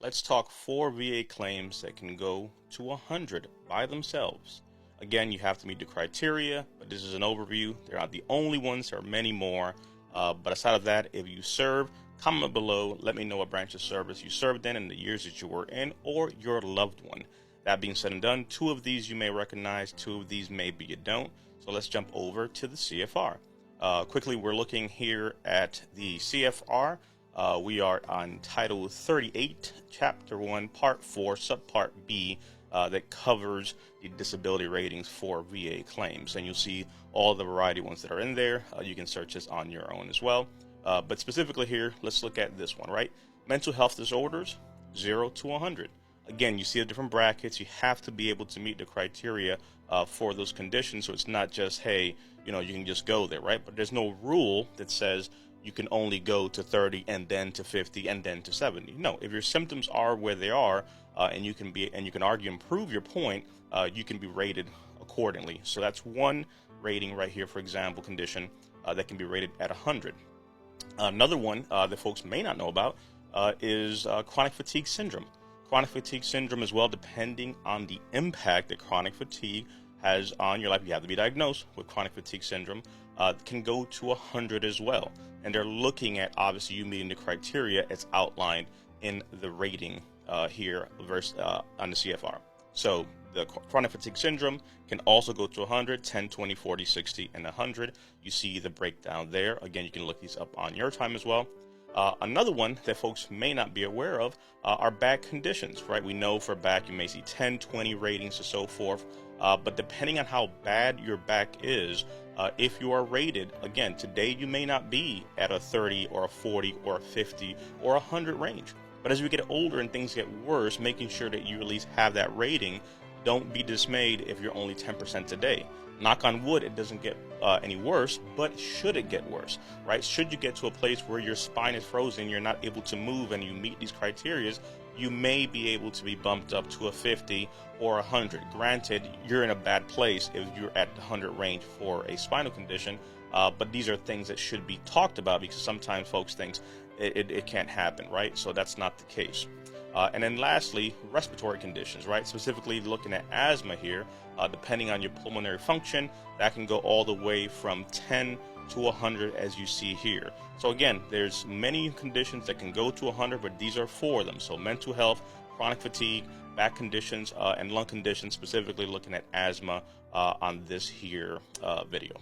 Let's talk 4 VA claims that can go to 100 by themselves. Again, you have to meet the criteria, but this is an overview. They're not the only ones, there are many more. But aside of that, if you serve, comment below, let me know what branch of service you served in the years that you were in, or your loved one. That being said and done, 2 of these you may recognize, 2 of these maybe you don't. So let's jump over to the CFR. Quickly, we're looking here at the CFR. We are on Title 38, Chapter 1, Part 4, Subpart B, that covers the disability ratings for VA claims. And you'll see all the variety of ones that are in there. You can search this on your own as well. But specifically here, let's look at this one, right? Mental health disorders, 0 to 100. Again, you see the different brackets. You have to be able to meet the criteria for those conditions. So it's not just, hey, you can just go there, right? But there's no rule that says you can only go to 30 and then to 50 and then to 70. No, if your symptoms are where they are, and you can argue and prove your point, you can be rated accordingly. So that's one rating right here, for example, condition that can be rated at 100. Another one that folks may not know about is chronic fatigue syndrome. Chronic fatigue syndrome as well, depending on the impact that chronic fatigue has on your life. You have to be diagnosed with chronic fatigue syndrome, can go to 100 as well. And they're looking at, obviously, you meeting the criteria as outlined in the rating here on the CFR. So the chronic fatigue syndrome can also go to 100, 10, 20, 40, 60, and 100. You see the breakdown there. Again, you can look these up on your time as well. Another one that folks may not be aware of are back conditions, right? We know for back, you may see 10, 20 ratings and so forth. But depending on how bad your back is, if you are rated, again, today you may not be at a 30 or a 40 or a 50 or 100 range. But as we get older and things get worse, making sure that you at least have that rating. Don't be dismayed if you're only 10% today. Knock on wood, it doesn't get any worse, but should it get worse, right? Should you get to a place where your spine is frozen, you're not able to move, and you meet these criteria, you may be able to be bumped up to a 50 or 100. Granted, you're in a bad place if you're at the 100 range for a spinal condition, but these are things that should be talked about because sometimes folks think it can't happen, right? So that's not the case. And then lastly, respiratory conditions, right? Specifically looking at asthma here, depending on your pulmonary function, that can go all the way from 10 to 100 as you see here. So again, there's many conditions that can go to 100, but these are 4 of them. So mental health, chronic fatigue, back conditions, and lung conditions, specifically looking at asthma on this here video.